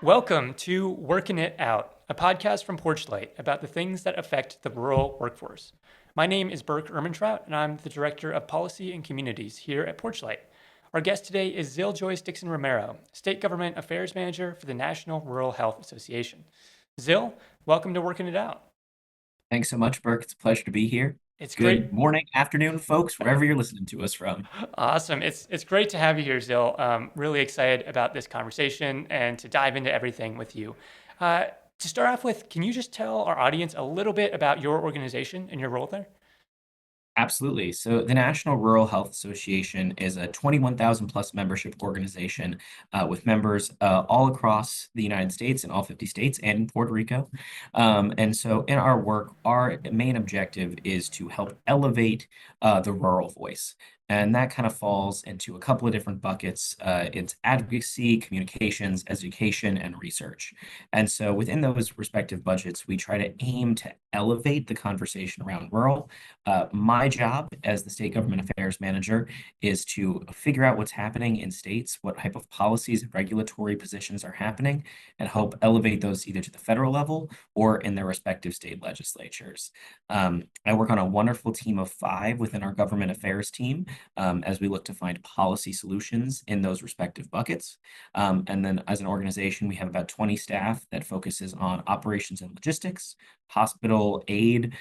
Welcome to Working It Out, a podcast from Porchlight about the things that affect the rural workforce. My name is Burke Ermintrout, and I'm the Director of Policy and Communities here at Porchlight. Our guest today is Zil Joyce Dixon Romero, State Government Affairs Manager for the National Rural Health Association. Zil, welcome to Working It Out. Thanks so much, Burke. It's a pleasure to be here. It's great. Good morning, afternoon, folks, wherever you're listening to us from. Awesome. It's great to have you here, Zil. Really excited about this conversation and to dive into everything with you. Uh, to start off with, can you just tell our audience a little bit about your organization and your role there? Absolutely. So the National Rural Health Association is a 21,000 plus membership organization with members all across the United States and all 50 states and in Puerto Rico. And so in our work, our main objective is to help elevate the rural voice. And that kind of falls into a couple of different buckets. It's advocacy, communications, education, and research. And so within those respective budgets, we try to aim to elevate the conversation around rural. My job as the state government affairs manager is to figure out what's happening in states, what type of policies and regulatory positions are happening, and help elevate those either to the federal level or in their respective state legislatures. I work on a wonderful team of 5 within our government affairs team as we look to find policy solutions in those respective buckets. And then as an organization, we have about 20 staff that focuses on operations and logistics, hospital aid,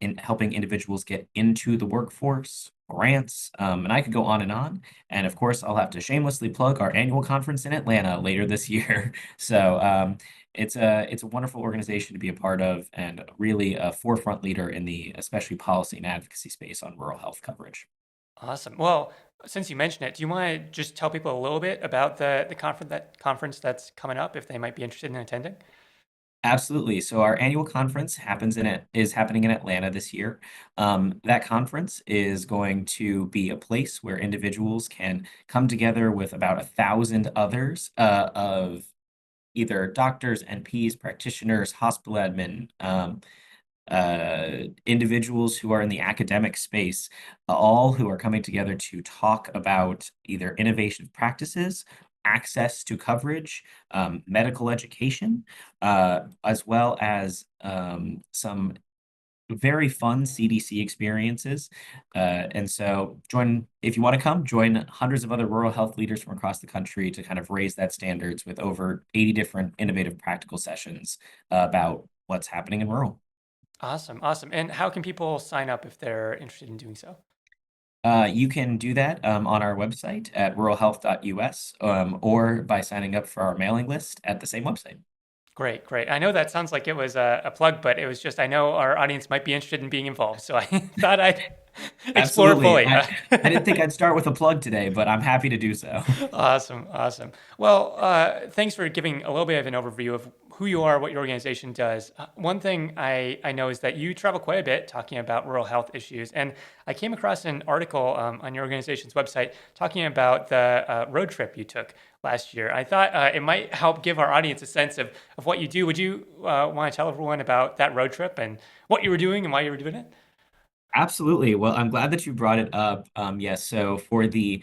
in helping individuals get into the workforce, grants, and I could go on and on. And of course, I'll have to shamelessly plug our annual conference in Atlanta later this year. So it's a wonderful organization to be a part of and really a forefront leader in the especially policy and advocacy space on rural health coverage. Awesome. Well, since you mentioned it, do you want to just tell people a little bit about the conference that's coming up if they might be interested in attending? Absolutely. So our annual conference is happening in Atlanta this year. That conference is going to be a place where individuals can come together with about 1,000 others of either doctors, NPs, practitioners, hospital admin, individuals who are in the academic space, all who are coming together to talk about either innovative practices, access to coverage, medical education, as well as some very fun CDC experiences. And so if you want to come, join hundreds of other rural health leaders from across the country to kind of raise that standards with over 80 different innovative practical sessions about what's happening in rural. Awesome. Awesome. And how can people sign up if they're interested in doing so? You can do that on our website at ruralhealth.us or by signing up for our mailing list at the same website. Great, great. I know that sounds like it was a plug, but it was just, I know our audience might be interested in being involved. So I thought I'd explore Absolutely. fully. I didn't think I'd start with a plug today, but I'm happy to do so. Awesome, awesome. Well, thanks for giving a little bit of an overview of who you are, what your organization does. One thing I know is that you travel quite a bit talking about rural health issues. And I came across an article on your organization's website talking about the road trip you took last year. I thought it might help give our audience a sense of what you do. Would you want to tell everyone about that road trip and what you were doing and why you were doing it? Absolutely. Well, I'm glad that you brought it up. Yes, so for the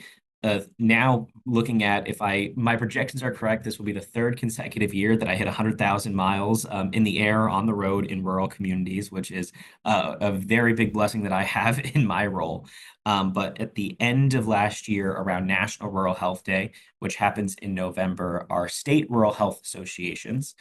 now looking at if my projections are correct, this will be the 3rd consecutive year that I hit 100,000 miles in the air on the road in rural communities, which is a very big blessing that I have in my role. But at the end of last year, around National Rural Health Day, which happens in November, our state rural health associations,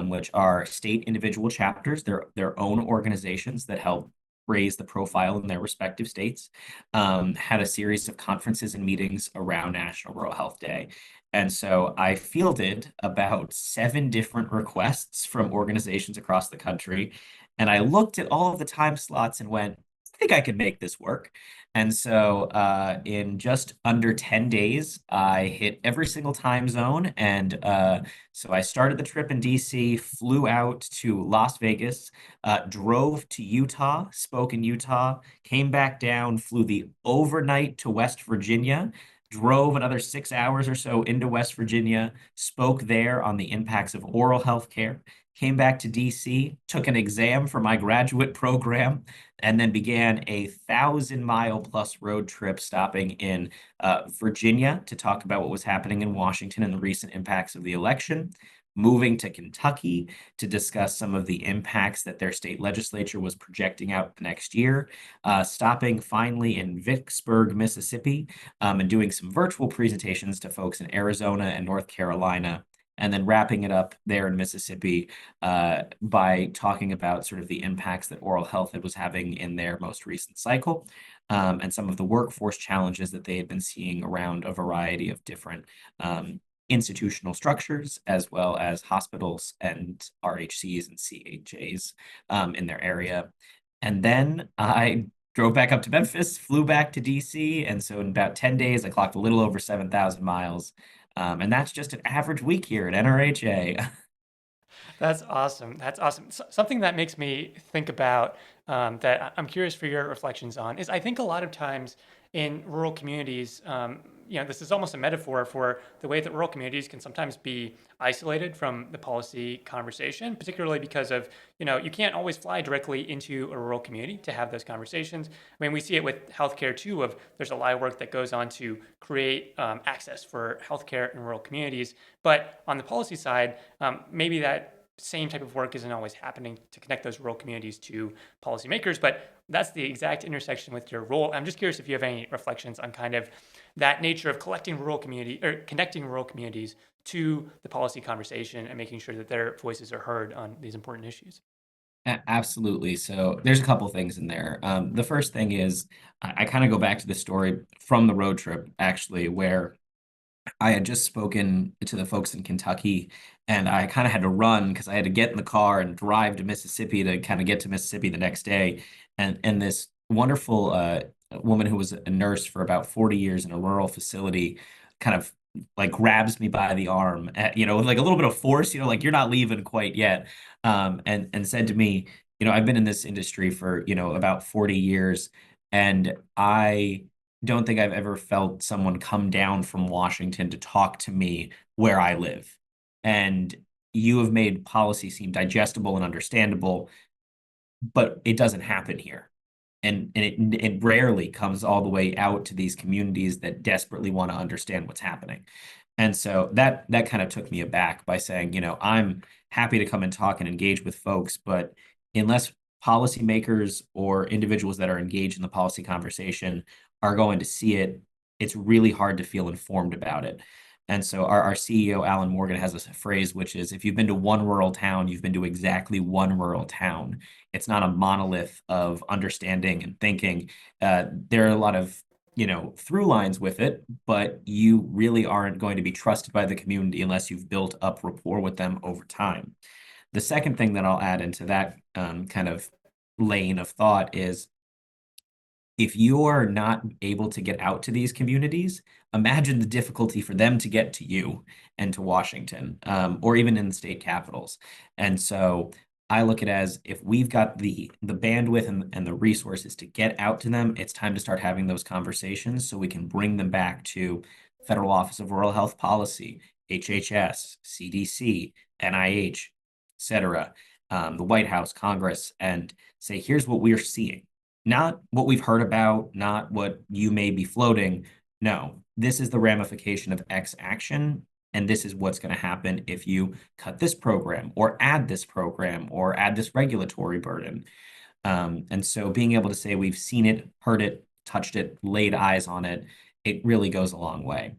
which are state individual chapters, their own organizations that help raise the profile in their respective states, had a series of conferences and meetings around National Rural Health Day. And so I fielded about 7 different requests from organizations across the country. And I looked at all of the time slots and went, I think I could make this work. And so in just under 10 days, I hit every single time zone. And so I started the trip in DC, flew out to Las Vegas, drove to Utah, spoke in Utah, came back down, flew the overnight to West Virginia, drove another 6 hours or so into West Virginia, spoke there on the impacts of oral health care, came back to DC, took an exam for my graduate program, and then began a 1,000-mile plus road trip stopping in Virginia to talk about what was happening in Washington and the recent impacts of the election. moving to Kentucky to discuss some of the impacts that their state legislature was projecting out the next year, stopping finally in Vicksburg, Mississippi, and doing some virtual presentations to folks in Arizona and North Carolina, and then wrapping it up there in Mississippi by talking about sort of the impacts that oral health was having in their most recent cycle, and some of the workforce challenges that they had been seeing around a variety of different institutional structures, as well as hospitals and RHCs and CHAs in their area. And then I drove back up to Memphis, flew back to DC. And so in about 10 days, I clocked a little over 7,000 miles. And that's just an average week here at NRHA. That's awesome. That's awesome. Something that makes me think about that I'm curious for your reflections on is I think a lot of times in rural communities, this is almost a metaphor for the way that rural communities can sometimes be isolated from the policy conversation, particularly because of, you can't always fly directly into a rural community to have those conversations. I mean, we see it with healthcare too, of there's a lot of work that goes on to create access for healthcare in rural communities. But on the policy side, maybe that same type of work isn't always happening to connect those rural communities to policymakers, but that's the exact intersection with your role. I'm just curious if you have any reflections on kind of that nature of collecting rural community or connecting rural communities to the policy conversation and making sure that their voices are heard on these important issues. Absolutely. So there's a couple things in there. The first thing is I kind of go back to the story from the road trip, actually, where I had just spoken to the folks in Kentucky, and I kind of had to run because I had to get in the car and drive to Mississippi to kind of get to Mississippi the next day. And this wonderful woman who was a nurse for about 40 years in a rural facility kind of like grabs me by the arm, with like a little bit of force, like you're not leaving quite yet, and said to me, I've been in this industry for about 40 years, and I don't think I've ever felt someone come down from Washington to talk to me where I live. And you have made policy seem digestible and understandable, but it doesn't happen here. And it rarely comes all the way out to these communities that desperately want to understand what's happening. And so that kind of took me aback by saying, I'm happy to come and talk and engage with folks, but unless policymakers or individuals that are engaged in the policy conversation are going to see it, it's really hard to feel informed about it. And so our CEO, Alan Morgan, has a phrase, which is if you've been to one rural town, you've been to exactly one rural town. It's not a monolith of understanding and thinking. There are a lot of through lines with it, but you really aren't going to be trusted by the community unless you've built up rapport with them over time. The second thing that I'll add into that kind of lane of thought is if you are not able to get out to these communities, imagine the difficulty for them to get to you and to Washington, or even in the state capitals. And so I look at it as if we've got the bandwidth and the resources to get out to them, it's time to start having those conversations so we can bring them back to Federal Office of Rural Health Policy, HHS, CDC, NIH, et cetera, the White House, Congress, and say, here's what we're seeing. Not what we've heard about, not what you may be floating. No, this is the ramification of X action, and this is what's going to happen if you cut this program or add this program or add this regulatory burden. And so being able to say we've seen it, heard it, touched it, laid eyes on it, it really goes a long way.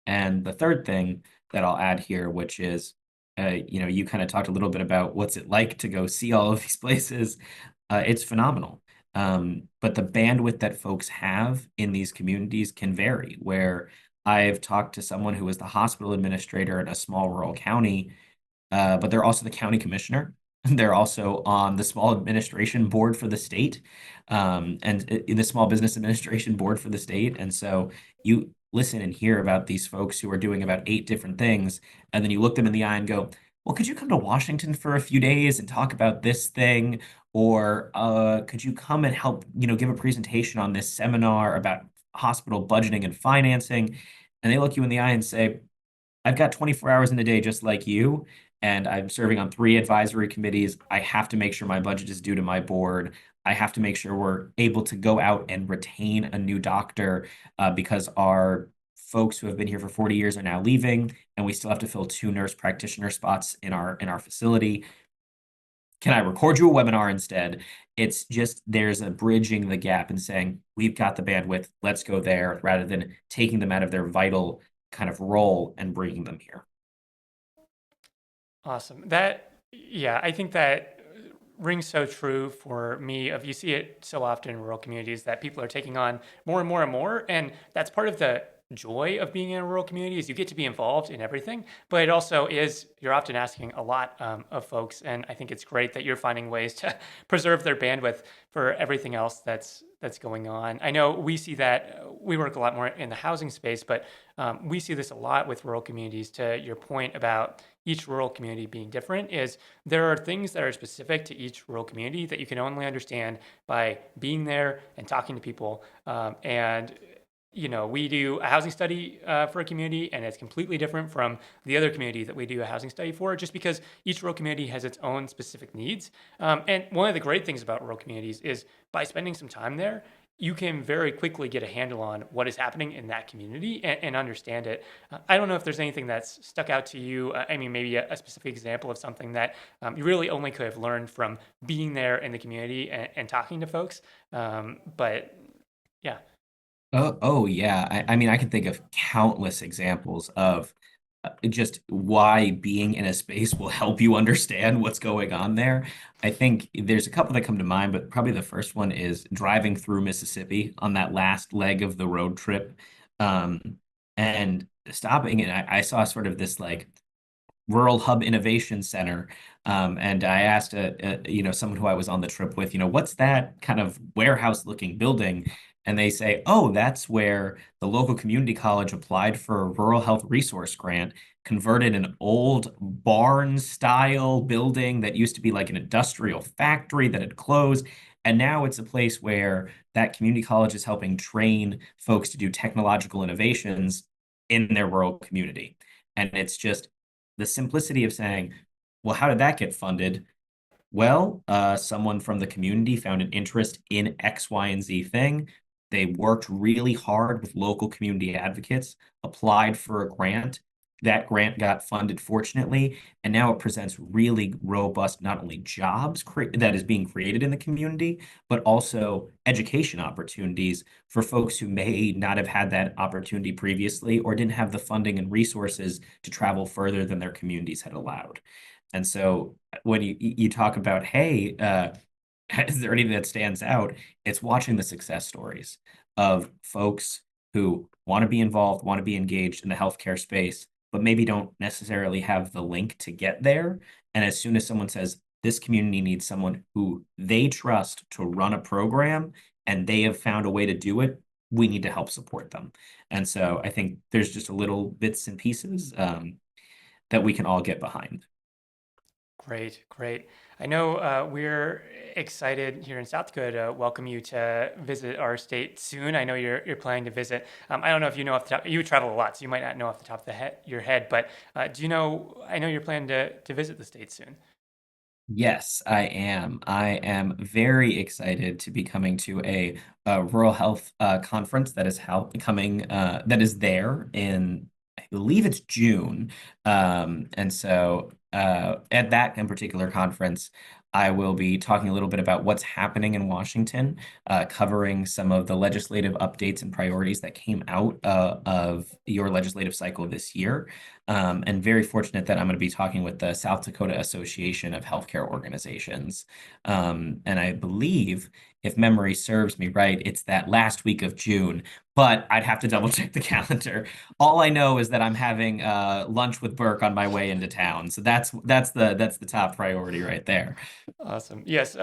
And the third thing that I'll add here, which is, you kind of talked a little bit about what's it like to go see all of these places. It's phenomenal. But the bandwidth that folks have in these communities can vary. Where I've talked to someone who was the hospital administrator in a small rural county, but they're also the county commissioner. They're also on the small administration board for the state, and in the small business administration board for the state. And so you listen and hear about these folks who are doing about 8 different things, and then you look them in the eye and go, well, could you come to Washington for a few days and talk about this thing? Or could you come and help, give a presentation on this seminar about hospital budgeting and financing? And they look you in the eye and say, I've got 24 hours in a day just like you, and I'm serving on 3 advisory committees. I have to make sure my budget is due to my board. I have to make sure we're able to go out and retain a new doctor because our folks who have been here for 40 years are now leaving, and we still have to fill two nurse practitioner spots in our facility. Can I record you a webinar instead? It's just there's a bridging the gap and saying, we've got the bandwidth, let's go there, rather than taking them out of their vital kind of role and bringing them here. Awesome. Yeah, I think that rings so true for me. Of you see it so often in rural communities that people are taking on more and more and more, and that's part of the joy of being in a rural community is you get to be involved in everything. But it also is you're often asking a lot of folks, and I think it's great that you're finding ways to preserve their bandwidth for everything else that's going on. I know we see that we work a lot more in the housing space, but we see this a lot with rural communities. To your point about each rural community being different, is there are things that are specific to each rural community that you can only understand by being there and talking to people. And we do a housing study for a community, and it's completely different from the other community that we do a housing study for, just because each rural community has its own specific needs. And one of the great things about rural communities is by spending some time there, you can very quickly get a handle on what is happening in that community and understand it. I don't know if there's anything that's stuck out to you. I mean, maybe a specific example of something that you really only could have learned from being there in the community and talking to folks. But yeah. Oh yeah. I mean, I can think of countless examples of just why being in a space will help you understand what's going on there. I think there's a couple that come to mind, but probably the first one is driving through Mississippi on that last leg of the road trip. And stopping, and I saw sort of this like Rural Hub Innovation Center. And I asked someone who I was on the trip with, what's that kind of warehouse looking building? And they say, oh, that's where the local community college applied for a rural health resource grant, converted an old barn style building that used to be like an industrial factory that had closed. And now it's a place where that community college is helping train folks to do technological innovations in their rural community. And it's just the simplicity of saying, well, how did that get funded? Well, someone from the community found an interest in X, Y, and Z thing. They worked really hard with local community advocates, applied for a grant. That grant got funded, fortunately, and now it presents really robust, not only that is being created in the community, but also education opportunities for folks who may not have had that opportunity previously or didn't have the funding and resources to travel further than their communities had allowed. And so when you talk about, hey, is there anything that stands out? It's watching the success stories of folks who want to be involved, want to be engaged in the healthcare space, but maybe don't necessarily have the link to get there. And as soon as someone says, this community needs someone who they trust to run a program and they have found a way to do it, we need to help support them. And so I think there's just a little bits and pieces that we can all get behind. Great, great. I know we're excited here in South Dakota to welcome you to visit our state soon. I know you're planning to visit. I don't know if you know off the top. You travel a lot, so you might not know off the top of your head. But do you know? I know you're planning to visit the state soon. Yes, I am. I am very excited to be coming to a rural health conference that is that is there in, I believe it's June. And so at that in particular conference, I will be talking a little bit about what's happening in Washington, covering some of the legislative updates and priorities that came out of your legislative cycle this year. And very fortunate that I'm going to be talking with the South Dakota Association of Healthcare Organizations. And I believe, if memory serves me right, it's that last week of June, but I'd have to double check the calendar. All I know is that I'm having lunch with Burke on my way into town. So that's the top priority right there. Awesome. Yes,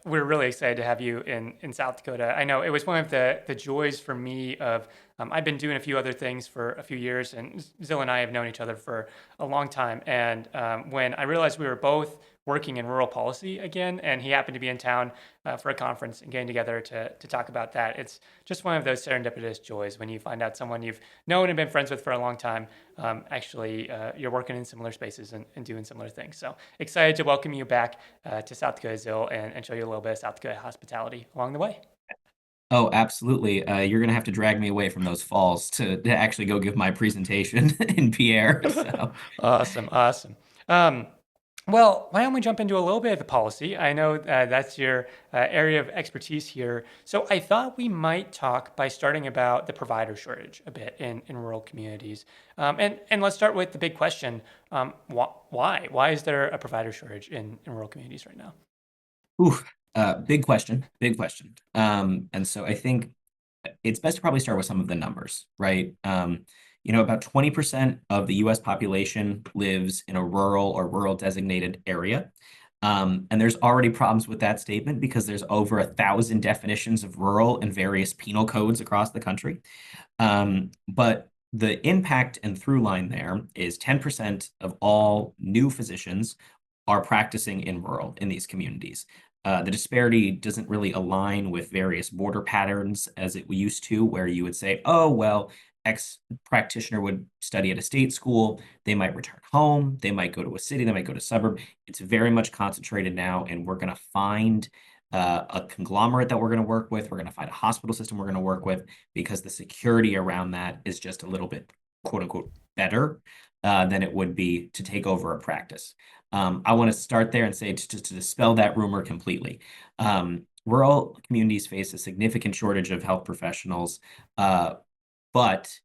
we're really excited to have you in South Dakota. I know it was one of the joys for me of I've been doing a few other things for a few years, and Zil and I have known each other for a long time. And when I realized we were both working in rural policy again, and he happened to be in town for a conference and getting together to talk about that, it's just one of those serendipitous joys when you find out someone you've known and been friends with for a long time. Actually, you're working in similar spaces and doing similar things. So excited to welcome you back to South Dakota, Zil, and show you a little bit of South Dakota hospitality along the way. Oh, absolutely. You're gonna have to drag me away from those falls to actually go give my presentation in Pierre. So, Awesome, awesome. Um, well, why don't we jump into a little bit of the policy? I know that's your area of expertise here. So I thought we might talk by starting about the provider shortage a bit in rural communities. And let's start with the big question. Why? Why is there a provider shortage in rural communities right now? ooh, big question, big question. And so I think it's best to probably start with some of the numbers, right? About 20% of the US population lives in a rural or rural designated area. And there's already problems with that statement because there's over 1,000 definitions of rural in various penal codes across the country. But the impact and through line there is 10% of all new physicians are practicing in rural in these communities. The disparity doesn't really align with various border patterns as it used to, where you would say, oh, well, X practitioner would study at a state school, they might return home, they might go to a city, they might go to a suburb. It's very much concentrated now, and we're going to find a conglomerate that we're going to work with. We're going to find a hospital system we're going to work with because the security around that is just a little bit, quote unquote, better than it would be to take over a practice. I want to start there and say to dispel that rumor completely. Rural communities face a significant shortage of health professionals, but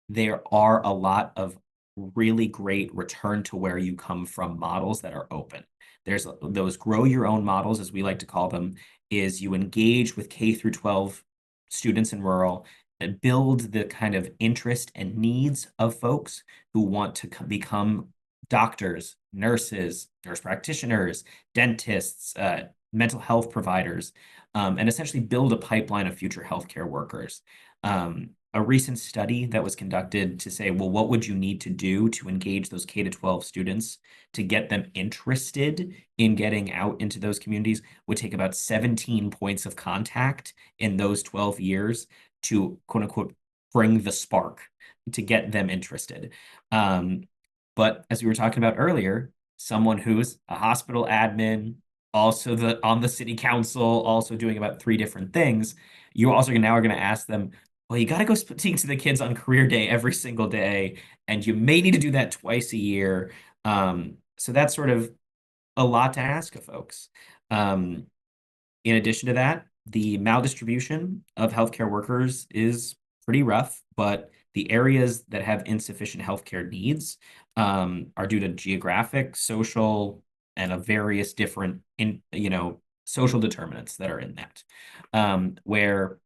there are a lot of really great return to where you come from models that are open. There's those grow your own models, as we like to call them, is you engage with K through 12 students in rural and build the kind of interest and needs of folks who want to become doctors, nurses, nurse practitioners, dentists, mental health providers, and essentially build a pipeline of future healthcare workers. A recent study that was conducted to say, well, what would you need to do to engage those K to 12 students to get them interested in getting out into those communities would take about 17 points of contact in those 12 years to quote unquote bring the spark to get them interested. Um, but as we were talking about earlier, someone who's a hospital admin, also the on the city council, also doing about three different things, you also now are going to ask them, well, you got to go speak to the kids on career day every single day, and you may need to do that twice a year. So that's sort of a lot to ask of folks. Um, in addition to that, the maldistribution of healthcare workers is pretty rough, but the areas that have insufficient healthcare needs are due to geographic, social, and a various different social determinants that are in that. Where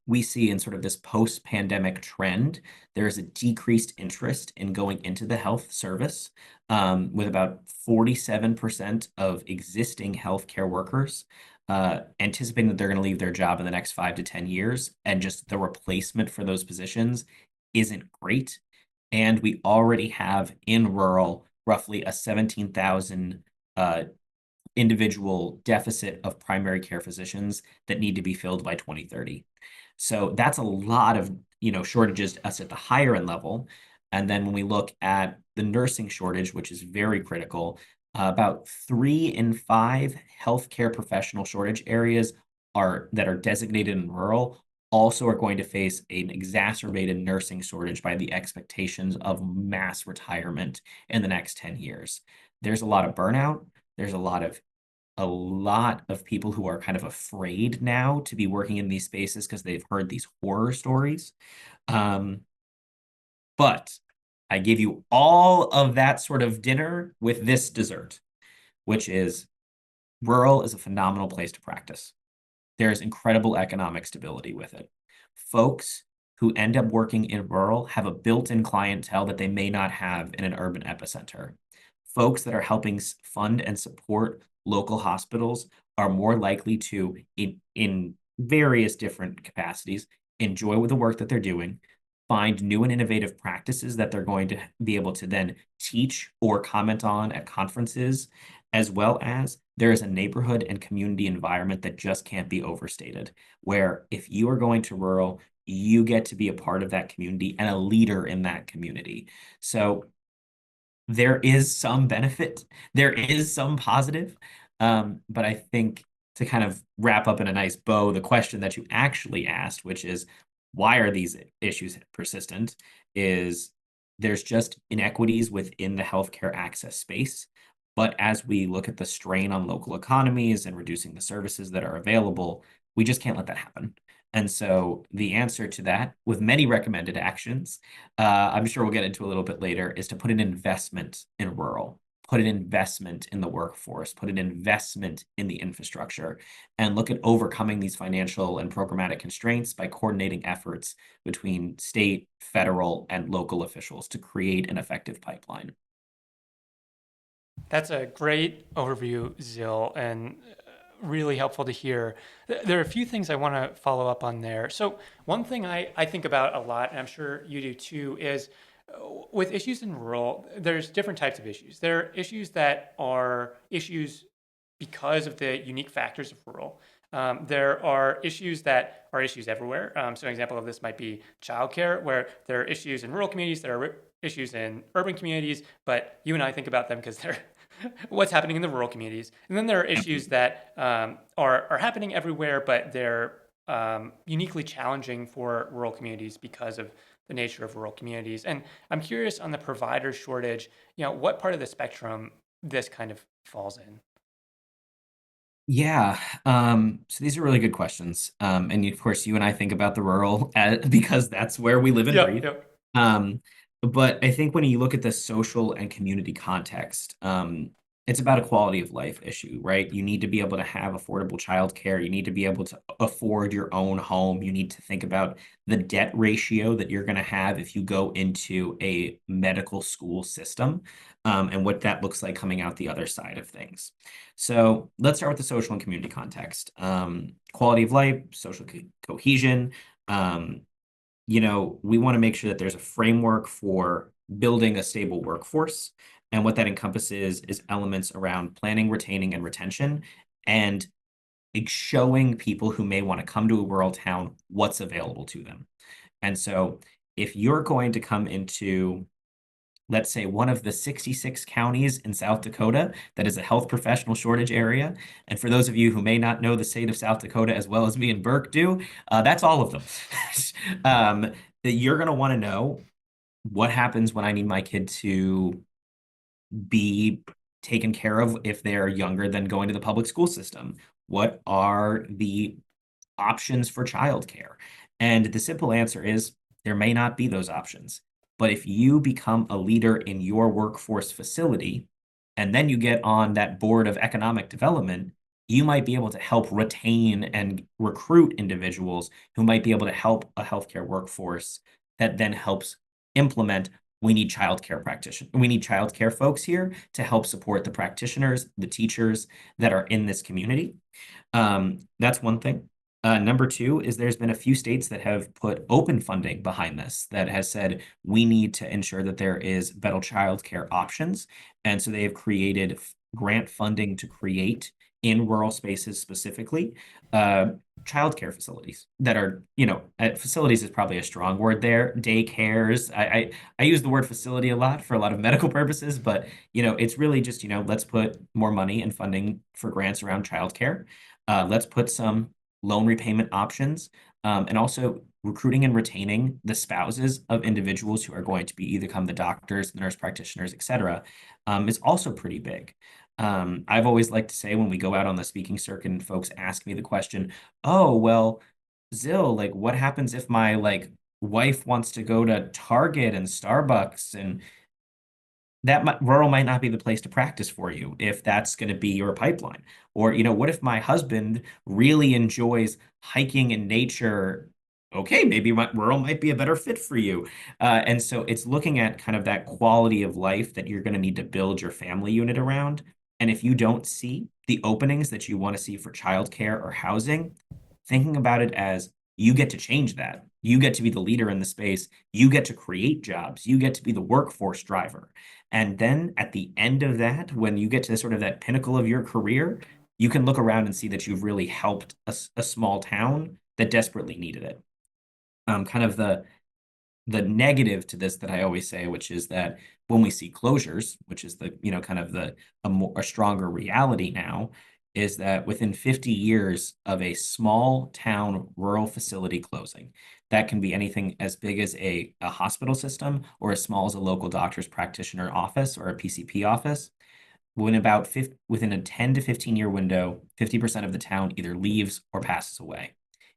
we see in sort of this post-pandemic trend, there is a decreased interest in going into the health service, with about 47% of existing healthcare workers anticipating that they're going to leave their job in the next 5 to 10 years, and just the replacement for those positions isn't great. And we already have in rural roughly a 17,000 individual deficit of primary care physicians that need to be filled by 2030. So that's a lot of, shortages us at the higher end level. And then when we look at the nursing shortage, which is very critical, about 3 in 5 healthcare professional shortage areas that are designated in rural also are going to face an exacerbated nursing shortage by the expectations of mass retirement in the next 10 years. There's a lot of burnout. There's a lot of people who are kind of afraid now to be working in these spaces because they've heard these horror stories. Um, but I give you all of that sort of dinner with this dessert, which is rural is a phenomenal place to practice. There's incredible economic stability with it. Folks who end up working in rural have a built-in clientele that they may not have in an urban epicenter. Folks that are helping fund and support local hospitals are more likely to, in various different capacities, enjoy with the work that they're doing, find new and innovative practices that they're going to be able to then teach or comment on at conferences, as well as there is a neighborhood and community environment that just can't be overstated, where if you are going to rural, you get to be a part of that community and a leader in that community. So there is some benefit, there is some positive, but I think to kind of wrap up in a nice bow the question that you actually asked, which is why are these issues persistent, is there's just inequities within the healthcare access space. But as we look at the strain on local economies and reducing the services that are available, we just can't let that happen. And so the answer to that, with many recommended actions, I'm sure we'll get into a little bit later, is to put an investment in rural, put an investment in the workforce, put an investment in the infrastructure, and look at overcoming these financial and programmatic constraints by coordinating efforts between state, federal, and local officials to create an effective pipeline. That's a great overview, Zil, and really helpful to hear. There are a few things I want to follow up on there. So, one thing I think about a lot, and I'm sure you do too, is with issues in rural, there's different types of issues. There are issues that are issues because of the unique factors of rural. There are issues that are issues everywhere. So, an example of this might be childcare, where there are issues in rural communities, there are issues in urban communities, but you and I think about them because they're what's happening in the rural communities. And then there are issues Absolutely. that are happening everywhere, but they're uniquely challenging for rural communities because of the nature of rural communities. And I'm curious on the provider shortage, what part of the spectrum this kind of falls in. Yeah. So these are really good questions. And of course, you and I think about the rural because that's where we live and Yep, breathe. yep. Um, but I think when you look at the social and community context, it's about a quality of life issue, right? You need to be able to have affordable childcare. You need to be able to afford your own home. You need to think about the debt ratio that you're going to have if you go into a medical school system, and what that looks like coming out the other side of things. So let's start with the social and community context. Quality of life, social cohesion. Um, we want to make sure that there's a framework for building a stable workforce. And what that encompasses is elements around planning, retaining, and retention, and showing people who may want to come to a rural town what's available to them. And so if you're going to come into, let's say, one of the 66 counties in South Dakota that is a health professional shortage area. And for those of you who may not know the state of South Dakota as well as me and Burke do, that's all of them. That you're going to want to know what happens when I need my kid to be taken care of if they're younger than going to the public school system. What are the options for childcare? And the simple answer is there may not be those options. But if you become a leader in your workforce facility, and then you get on that board of economic development, you might be able to help retain and recruit individuals who might be able to help a healthcare workforce that then helps implement. We need childcare practitioners. We need childcare folks here to help support the practitioners, the teachers that are in this community. That's one thing. Number two is there's been a few states that have put open funding behind this that has said we need to ensure that there is better childcare options. And so they have created grant funding to create in rural spaces specifically uh, childcare facilities that are, facilities is probably a strong word there. Daycares. I use the word facility a lot for a lot of medical purposes, but it's really just, let's put more money and funding for grants around childcare. Let's put some loan repayment options, and also recruiting and retaining the spouses of individuals who are going to be either become the doctors, the nurse practitioners, et cetera, is also pretty big. I've always liked to say when we go out on the speaking circuit and folks ask me the question, oh, well, Zil, like, what happens if my wife wants to go to Target and Starbucks, and that rural might not be the place to practice for you if that's going to be your pipeline. Or, what if my husband really enjoys hiking in nature? Okay, maybe rural might be a better fit for you. And so it's looking at kind of that quality of life that you're going to need to build your family unit around. And if you don't see the openings that you want to see for childcare or housing, thinking about it as you get to change that. You get to be the leader in the space. You get to create jobs. You get to be the workforce driver. And then at the end of that, when you get to sort of that pinnacle of your career, you can look around and see that you've really helped a small town that desperately needed it. Kind of the negative to this that I always say, which is that when we see closures, which is the kind of a stronger reality now, is that within 50 years of a small town rural facility closing, that can be anything as big as a hospital system or as small as a local doctor's practitioner office or a PCP office, within a 10 to 15 year window, 50% of the town either leaves or passes away.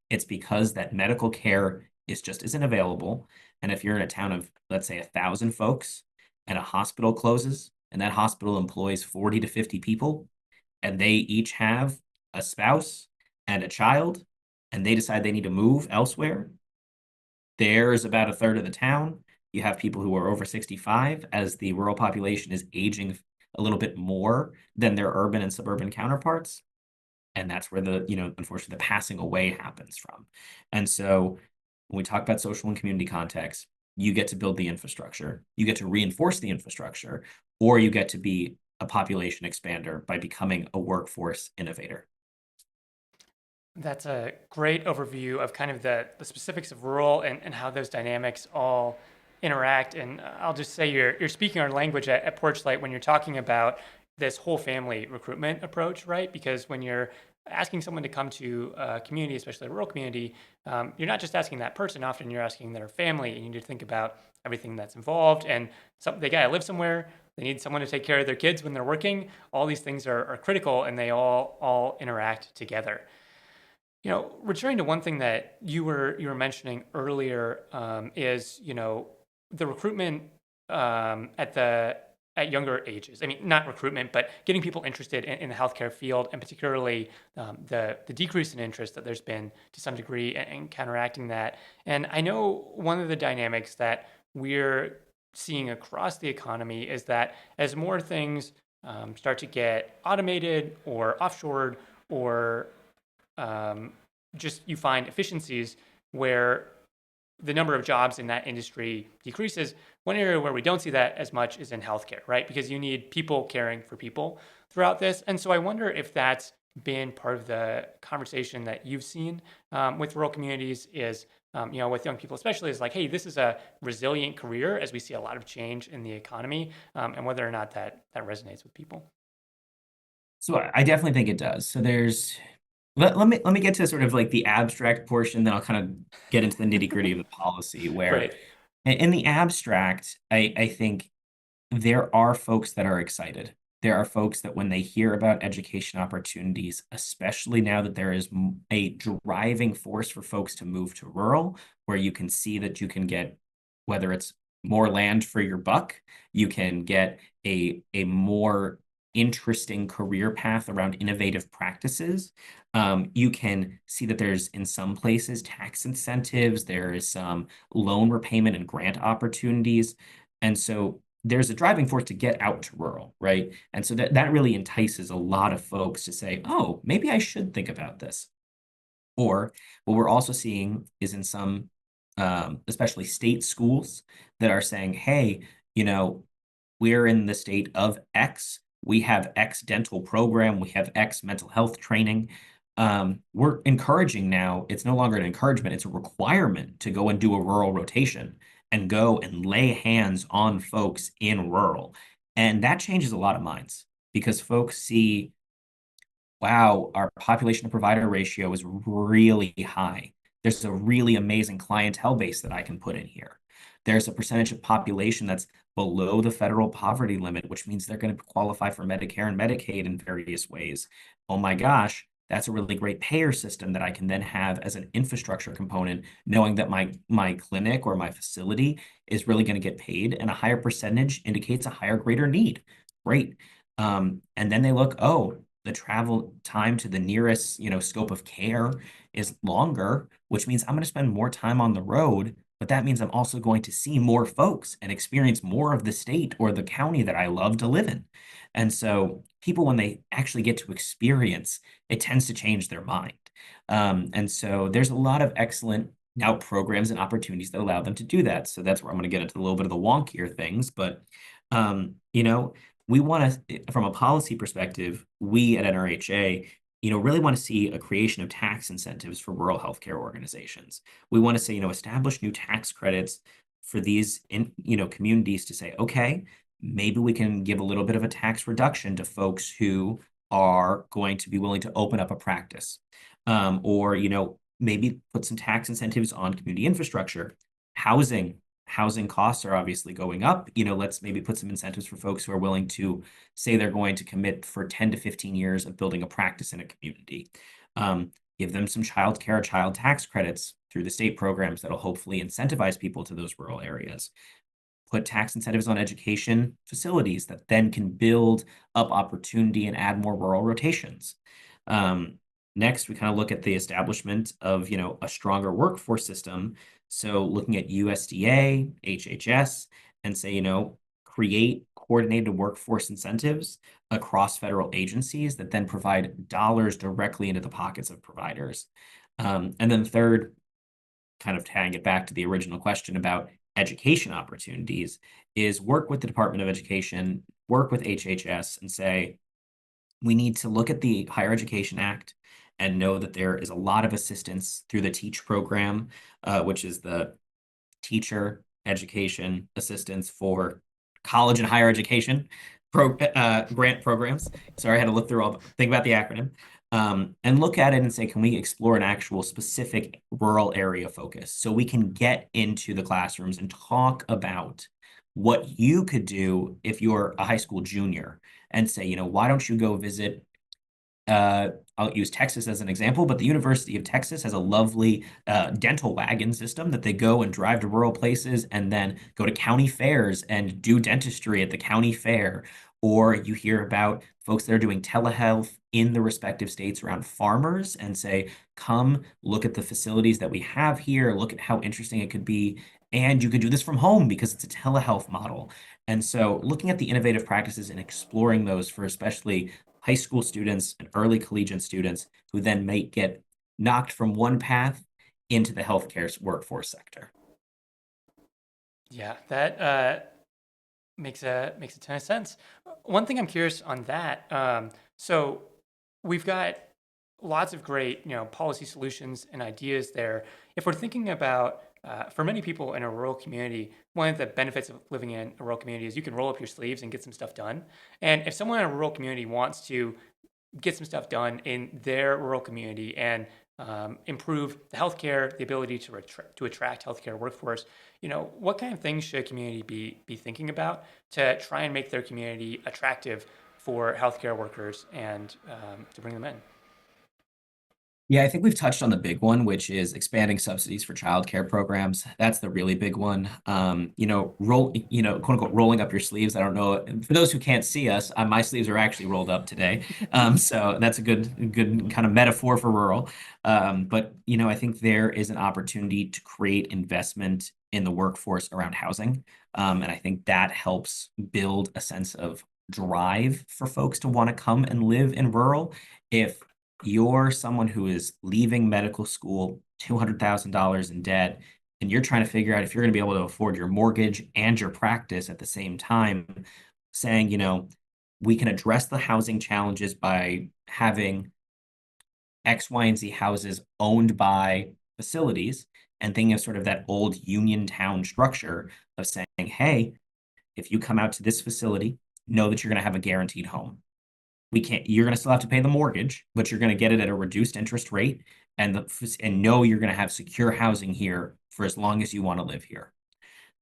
It's because that medical care is just isn't available. And if you're in a town of, let's say, 1,000 folks and a hospital closes and that hospital employs 40 to 50 people and they each have a spouse and a child and they decide they need to move elsewhere, there's about a third of the town. You have people who are over 65 as the rural population is aging a little bit more than their urban and suburban counterparts. And that's where unfortunately, the passing away happens from. And so when we talk about social and community context, you get to build the infrastructure, you get to reinforce the infrastructure, or you get to be a population expander by becoming a workforce innovator. That's a great overview of kind of the specifics of rural and how those dynamics all interact. And I'll just say you're speaking our language at Porchlight when you're talking about this whole family recruitment approach, right? Because when you're asking someone to come to a community, especially a rural community, you're not just asking that person. Often you're asking their family, and you need to think about everything that's involved. And they gotta live somewhere. They need someone to take care of their kids when they're working. All these things are critical, and they all interact together. Returning to one thing that you were mentioning earlier, is the recruitment at younger ages. I mean, not recruitment, but getting people interested in the healthcare field, and particularly the decrease in interest that there's been to some degree, and counteracting that. And I know one of the dynamics that we're seeing across the economy is that as more things start to get automated or offshored, or just you find efficiencies where the number of jobs in that industry decreases. One area where we don't see that as much is in healthcare, right? Because you need people caring for people throughout this. And so I wonder if that's been part of the conversation that you've seen with rural communities is, with young people especially, is like, hey, this is a resilient career as we see a lot of change in the economy, and whether or not that resonates with people. So I definitely think it does. So let me get to sort of like the abstract portion, then I'll kind of get into the nitty-gritty of the policy where Great. in the abstract, I think there are folks that are excited. There are folks that when they hear about education opportunities, especially now that there is a driving force for folks to move to rural, where you can see that you can get, whether it's more land for your buck, you can get a more interesting career path around innovative practices. You can see that there's in some places tax incentives, there is some loan repayment and grant opportunities. And so there's a driving force to get out to rural, right? And so that really entices a lot of folks to say, oh, maybe I should think about this. Or what we're also seeing is in some, especially state schools that are saying, hey, you know, we're in the state of X. We have X dental program. We have X mental health training. We're encouraging now. It's no longer an encouragement. It's a requirement to go and do a rural rotation and go and lay hands on folks in rural. And that changes a lot of minds because folks see, wow, our population to provider ratio is really high. There's a really amazing clientele base that I can put in here. There's a percentage of population that's below the federal poverty limit, which means they're going to qualify for Medicare and Medicaid in various ways. Oh my gosh, that's a really great payer system that I can then have as an infrastructure component, knowing that my clinic or my facility is really going to get paid, and a higher percentage indicates a higher, greater need. Great. And then they look, oh, the travel time to the nearest, scope of care is longer, which means I'm going to spend more time on the road, but that means I'm also going to see more folks and experience more of the state or the county that I love to live in. And so people, when they actually get to experience, it tends to change their mind. And so there's a lot of excellent now programs and opportunities that allow them to do that. So that's where I'm going to get into a little bit of the wonkier things. But, we want to, from a policy perspective, we at NRHA, really want to see a creation of tax incentives for rural healthcare organizations. We want to say, establish new tax credits for these communities to say, okay, maybe we can give a little bit of a tax reduction to folks who are going to be willing to open up a practice, or maybe put some tax incentives on community infrastructure. Housing costs are obviously going up. Let's maybe put some incentives for folks who are willing to say they're going to commit for 10 to 15 years of building a practice in a community. Give them some child care, child tax credits through the state programs that'll hopefully incentivize people to those rural areas. Put tax incentives on education facilities that then can build up opportunity and add more rural rotations. Next, we kind of look at the establishment of, a stronger workforce system. So looking at USDA, HHS, and say, create coordinated workforce incentives across federal agencies that then provide dollars directly into the pockets of providers. And then third, kind of tying it back to the original question about education opportunities, is work with the Department of Education, work with HHS, and say, we need to look at the Higher Education Act and know that there is a lot of assistance through the TEACH program, which is the teacher education assistance for college and higher education grant programs. Sorry, I had to look through think about the acronym, and look at it and say, can we explore an actual specific rural area focus so we can get into the classrooms and talk about what you could do if you're a high school junior and say, why don't you go visit I'll use Texas as an example, but the University of Texas has a lovely dental wagon system that they go and drive to rural places and then go to county fairs and do dentistry at the county fair. Or you hear about folks that are doing telehealth in the respective states around farmers and say, come look at the facilities that we have here, look at how interesting it could be. And you could do this from home because it's a telehealth model. And so looking at the innovative practices and exploring those for especially high school students and early collegiate students who then may get knocked from one path into the healthcare workforce sector. Yeah, that makes a ton of sense. One thing I'm curious on that. So we've got lots of great, policy solutions and ideas there. If we're thinking about, for many people in a rural community, one of the benefits of living in a rural community is you can roll up your sleeves and get some stuff done. And if someone in a rural community wants to get some stuff done in their rural community and improve the healthcare, the ability to attract healthcare workforce. What kind of things should a community be thinking about to try and make their community attractive for healthcare workers and to bring them in? Yeah, I think we've touched on the big one, which is expanding subsidies for childcare programs. That's the really big one. Quote unquote, rolling up your sleeves. I don't know. For those who can't see us, my sleeves are actually rolled up today. So that's a good kind of metaphor for rural. But I think there is an opportunity to create investment in the workforce around housing. And I think that helps build a sense of drive for folks to want to come and live in rural. If you're someone who is leaving medical school $200,000 in debt, and you're trying to figure out if you're going to be able to afford your mortgage and your practice at the same time, saying, we can address the housing challenges by having X, Y, and Z houses owned by facilities, and thinking of sort of that old union town structure of saying, hey, if you come out to this facility, know that you're going to have a guaranteed home. You're going to still have to pay the mortgage, but you're going to get it at a reduced interest rate and know you're going to have secure housing here for as long as you want to live here.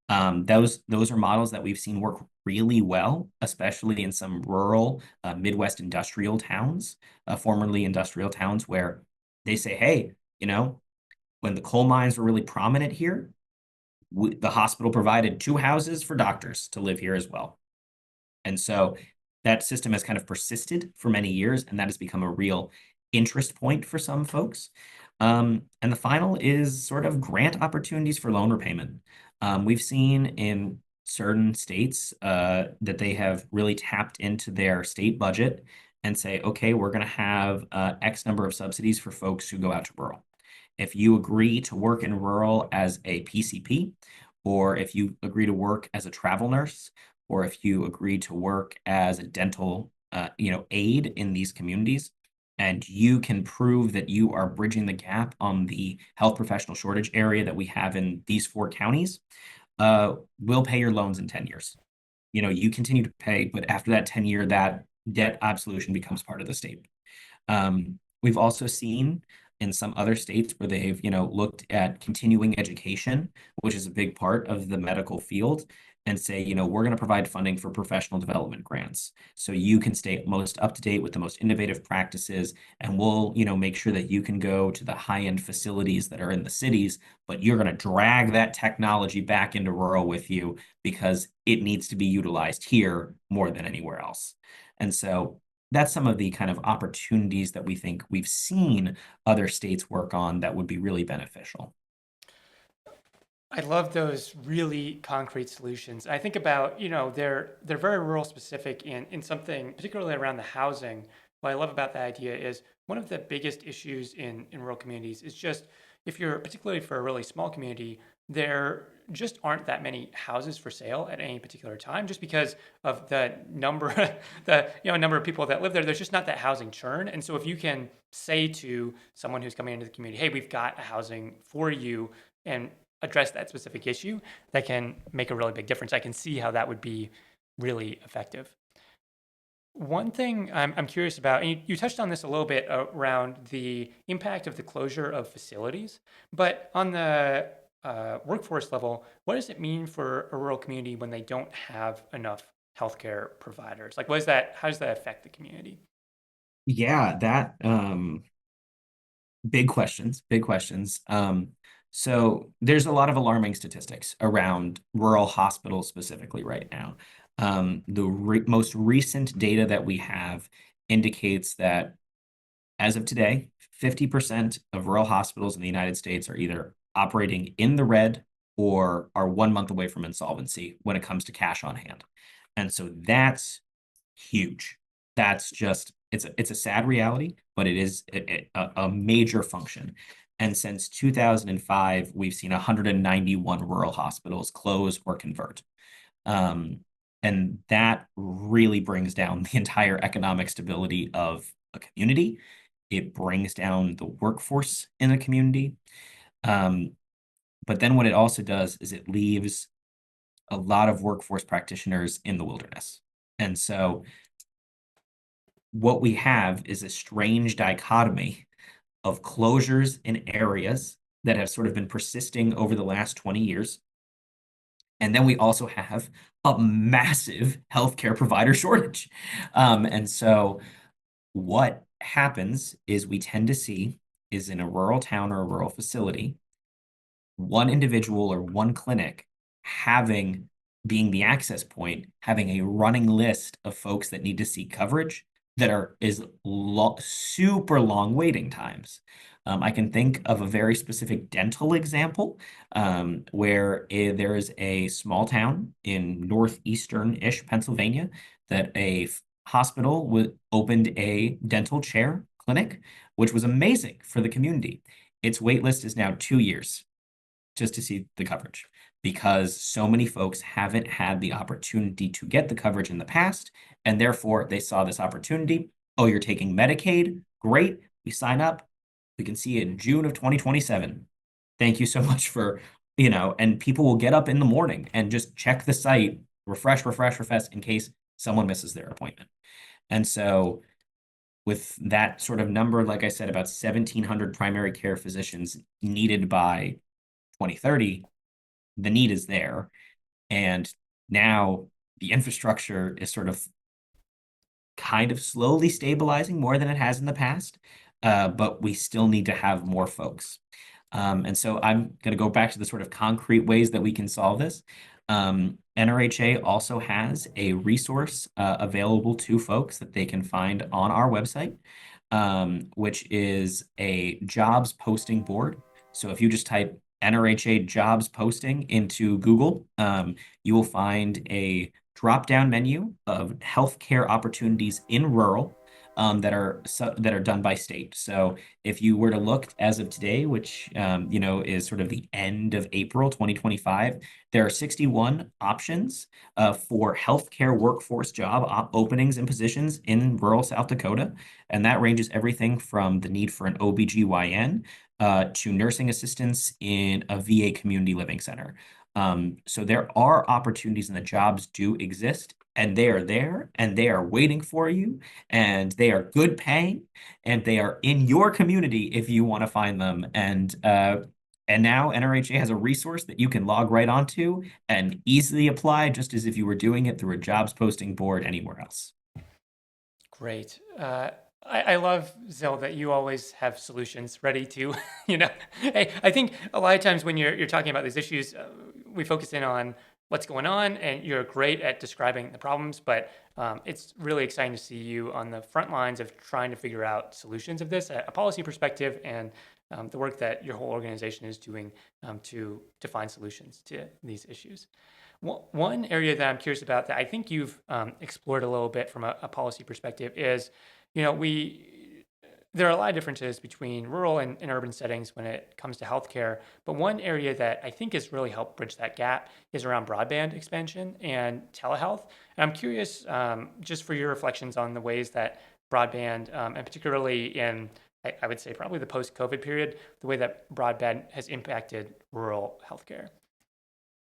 Those are models that we've seen work really well, especially in some rural Midwest industrial towns, formerly industrial towns, where they say, hey, when the coal mines were really prominent here, the hospital provided 2 houses for doctors to live here as well. And so that system has kind of persisted for many years, and that has become a real interest point for some folks. And the final is sort of grant opportunities for loan repayment. We've seen in certain states that they have really tapped into their state budget and say, okay, we're going to have X number of subsidies for folks who go out to rural. If you agree to work in rural as a PCP, or if you agree to work as a travel nurse, or if you agree to work as a dental, aide in these communities, and you can prove that you are bridging the gap on the health professional shortage area that we have in these 4 counties, we'll pay your loans in 10 years. You continue to pay, but after that 10-year, that debt absolution becomes part of the state. We've also seen in some other states where they've, looked at continuing education, which is a big part of the medical field, and say, we're going to provide funding for professional development grants. So you can stay most up to date with the most innovative practices, and we'll, make sure that you can go to the high-end facilities that are in the cities, but you're going to drag that technology back into rural with you because it needs to be utilized here more than anywhere else. And so that's some of the kind of opportunities that we think we've seen other states work on that would be really beneficial. I love those really concrete solutions. I think about, they're very rural specific in something, particularly around the housing. What I love about that idea is one of the biggest issues in rural communities is just if you're particularly for a really small community, there just aren't that many houses for sale at any particular time just because of the number the number of people that live there. There's just not that housing churn. And so if you can say to someone who's coming into the community, hey, we've got a housing for you, and address that specific issue, that can make a really big difference. I can see how that would be really effective. One thing I'm curious about, and you touched on this a little bit around the impact of the closure of facilities, but on the workforce level, what does it mean for a rural community when they don't have enough healthcare providers? Like, what is that? How does that affect the community? Yeah, that big questions, big questions. So there's a lot of alarming statistics around rural hospitals specifically right now. The most recent data that we have indicates that as of today, 50% of rural hospitals in the United States are either operating in the red or are 1 month away from insolvency when it comes to cash on hand. And so that's huge. That's just it's a sad reality, but it is a major function. And since 2005, we've seen 191 rural hospitals close or convert. Um, and that really brings down the entire economic stability of a community. It brings down the workforce in the community. Um, but then what it also does is it leaves a lot of workforce practitioners in the wilderness. And so what we have is a strange dichotomy of closures in areas that have sort of been persisting over the last 20 years. And then we also have a massive healthcare provider shortage. And so what happens is we tend to see is in a rural town or a rural facility, one individual or one clinic having being the access point, having a running list of folks that need to seek coverage that super long waiting times. I can think of a very specific dental example where there is a small town in northeastern-ish Pennsylvania that a hospital opened a dental chair clinic, which was amazing for the community. Its wait list is now 2 years just to see the coverage because so many folks haven't had the opportunity to get the coverage in the past, and therefore they saw this opportunity. Oh, you're taking Medicaid? Great. We sign up. We can see you in June of 2027. Thank you so much for, and people will get up in the morning and just check the site, refresh, refresh, refresh in case someone misses their appointment. And so with that sort of number, like I said, about 1,700 primary care physicians needed by 2030, the need is there. And now the infrastructure is sort of kind of slowly stabilizing more than it has in the past, but we still need to have more folks. And so I'm going to go back to the sort of concrete ways that we can solve this. NRHA also has a resource available to folks that they can find on our website, which is a jobs posting board. So if you just type NRHA jobs posting into Google, you will find a drop-down menu of healthcare opportunities in rural that are done by state. So if you were to look as of today, which is sort of the end of April 2025, there are 61 options for healthcare workforce job openings and positions in rural South Dakota. And that ranges everything from the need for an OBGYN to nursing assistants in a VA community living center. So there are opportunities and the jobs do exist and they are there and they are waiting for you and they are good paying and they are in your community if you want to find them. And now NRHA has a resource that you can log right onto and easily apply just as if you were doing it through a jobs posting board anywhere else. Great. I love, Zil, that you always have solutions ready to, you know. Hey, I think a lot of times when you're talking about these issues, we focus in on what's going on, and you're great at describing the problems. But it's really exciting to see you on the front lines of trying to figure out solutions of this, a policy perspective, and the work that your whole organization is doing to find solutions to these issues. One area that I'm curious about that I think you've explored a little bit from a policy perspective is, we there are a lot of differences between rural and urban settings when it comes to healthcare. But one area that I think has really helped bridge that gap is around broadband expansion and telehealth. And I'm curious, just for your reflections on the ways that broadband, and particularly in, I would say, probably the post-COVID period, the way that broadband has impacted rural healthcare.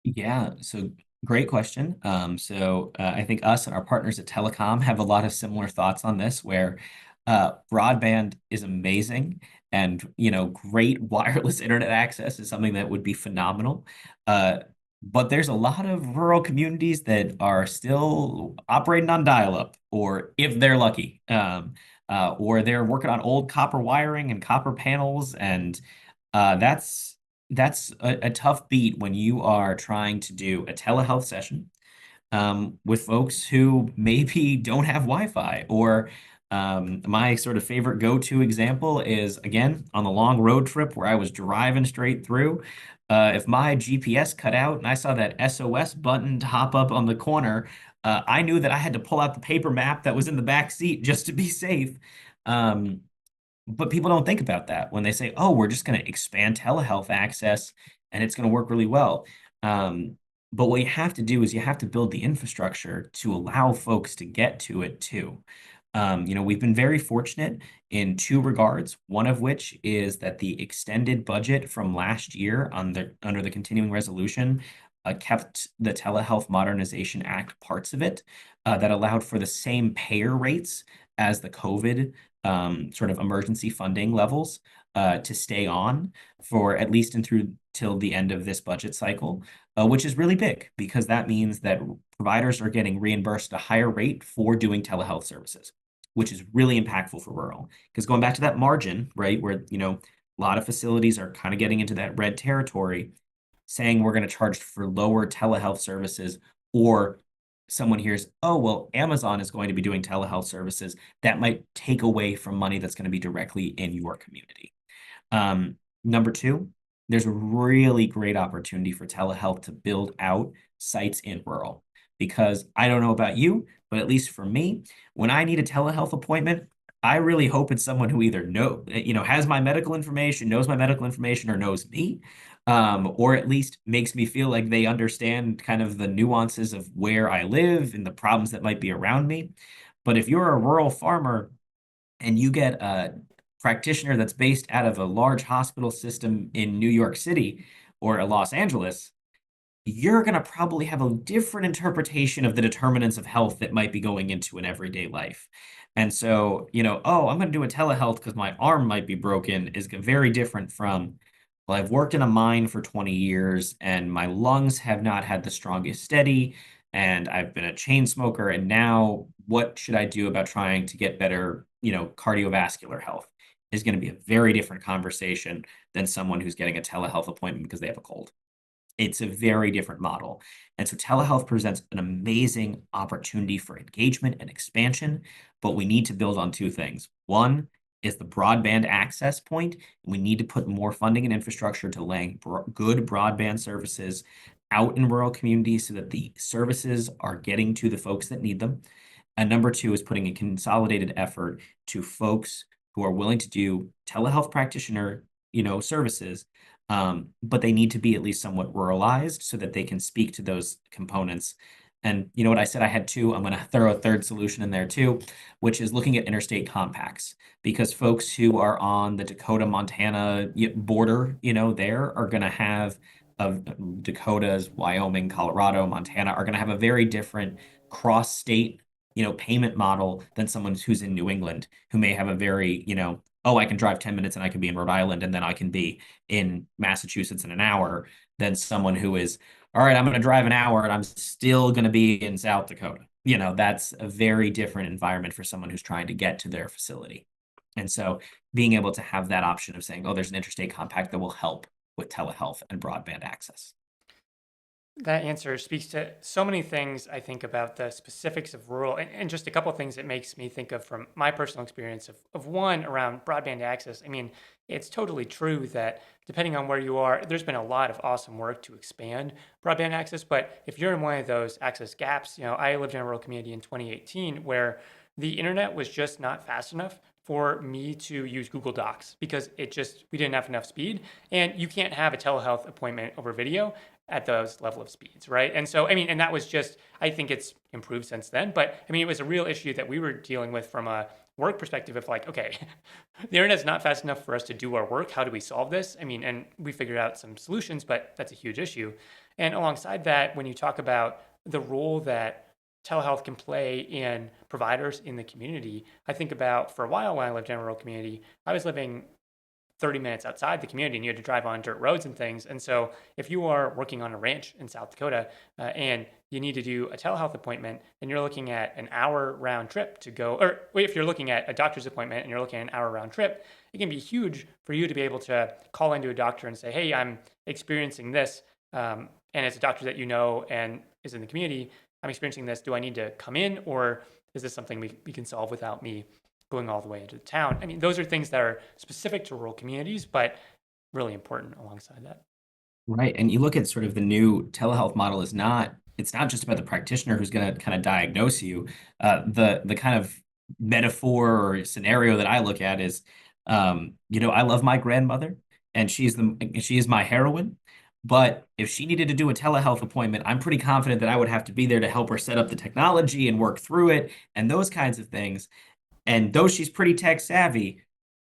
Yeah, so great question. I think us and our partners at Telecom have a lot of similar thoughts on this, where broadband is amazing, and great wireless internet access is something that would be phenomenal. Uh, but there's a lot of rural communities that are still operating on dial-up, or if they're lucky, or they're working on old copper wiring and copper panels, and that's a tough beat when you are trying to do a telehealth session with folks who maybe don't have Wi-Fi. Or my sort of favorite go-to example is, again, on the long road trip where I was driving straight through. If my GPS cut out and I saw that SOS button hop up on the corner, I knew that I had to pull out the paper map that was in the back seat just to be safe. Um, but people don't think about that when they say, "Oh, we're just going to expand telehealth access and it's going to work really well." Um, but what you have to do is you have to build the infrastructure to allow folks to get to it too. We've been very fortunate in two regards, one of which is that the extended budget from last year under the continuing resolution kept the Telehealth Modernization Act parts of it that allowed for the same payer rates as the COVID sort of emergency funding levels to stay on for at least and through till the end of this budget cycle, which is really big because that means that providers are getting reimbursed at a higher rate for doing telehealth services, which is really impactful for rural. Because going back to that margin, right, where a lot of facilities are kind of getting into that red territory, saying we're going to charge for lower telehealth services, or someone hears, oh, well, Amazon is going to be doing telehealth services, that might take away from money that's going to be directly in your community. Number two, there's a really great opportunity for telehealth to build out sites in rural. Because I don't know about you, but at least for me, when I need a telehealth appointment, I really hope it's someone who either has my medical information, knows my medical information, or knows me, or at least makes me feel like they understand kind of the nuances of where I live and the problems that might be around me. But if you're a rural farmer and you get a practitioner that's based out of a large hospital system in New York City or Los Angeles, you're going to probably have a different interpretation of the determinants of health that might be going into an everyday life. And so, oh, I'm going to do a telehealth because my arm might be broken is very different from, well, I've worked in a mine for 20 years and my lungs have not had the strongest steady, and I've been a chain smoker. And now what should I do about trying to get better, cardiovascular health is going to be a very different conversation than someone who's getting a telehealth appointment because they have a cold. It's a very different model. And so telehealth presents an amazing opportunity for engagement and expansion, but we need to build on two things. One is the broadband access point. We need to put more funding and infrastructure to laying good broadband services out in rural communities so that the services are getting to the folks that need them. And number two is putting a consolidated effort to folks who are willing to do telehealth practitioner, services, but they need to be at least somewhat ruralized so that they can speak to those components. And you know what I said? I had two. I'm going to throw a third solution in there too, which is looking at interstate compacts, because folks who are on the Dakota Montana border, there are going to have of Dakotas, Wyoming, Colorado, Montana are going to have a very different cross-state, payment model than someone who's in New England, who may have a very, oh, I can drive 10 minutes and I can be in Rhode Island and then I can be in Massachusetts in an hour, than someone who is, all right, I'm going to drive an hour and I'm still going to be in South Dakota. That's a very different environment for someone who's trying to get to their facility. And so being able to have that option of saying, oh, there's an interstate compact that will help with telehealth and broadband access. That answer speaks to so many things I think about the specifics of rural, and just a couple of things it makes me think of from my personal experience of one around broadband access. I mean, it's totally true that depending on where you are, there's been a lot of awesome work to expand broadband access. But if you're in one of those access gaps, I lived in a rural community in 2018 where the internet was just not fast enough for me to use Google Docs because we didn't have enough speed. And you can't have a telehealth appointment over video at those level of speeds, right? And so, I mean, and that was just, I think it's improved since then, but I mean, it was a real issue that we were dealing with from a work perspective of like, okay, the internet's not fast enough for us to do our work. How do we solve this? I mean, and we figured out some solutions, but that's a huge issue. And alongside that, when you talk about the role that telehealth can play in providers in the community, I think about for a while when I lived in a rural community, I was living 30 minutes outside the community and you had to drive on dirt roads and things. And so if you are working on a ranch in South Dakota and you need to do a telehealth appointment and you're looking at an hour round trip to go, or if you're looking at a doctor's appointment and you're looking at an hour round trip, it can be huge for you to be able to call into a doctor and say, hey, I'm experiencing this. And it's a doctor that you know and is in the community. I'm experiencing this. Do I need to come in or is this something we can solve without me going all the way into the town? I mean, those are things that are specific to rural communities, but really important alongside that. Right. And you look at sort of the new telehealth model it's not just about the practitioner who's going to kind of diagnose you. The kind of metaphor or scenario that I look at is, I love my grandmother and she is my heroine. But if she needed to do a telehealth appointment, I'm pretty confident that I would have to be there to help her set up the technology and work through it and those kinds of things. And though she's pretty tech savvy,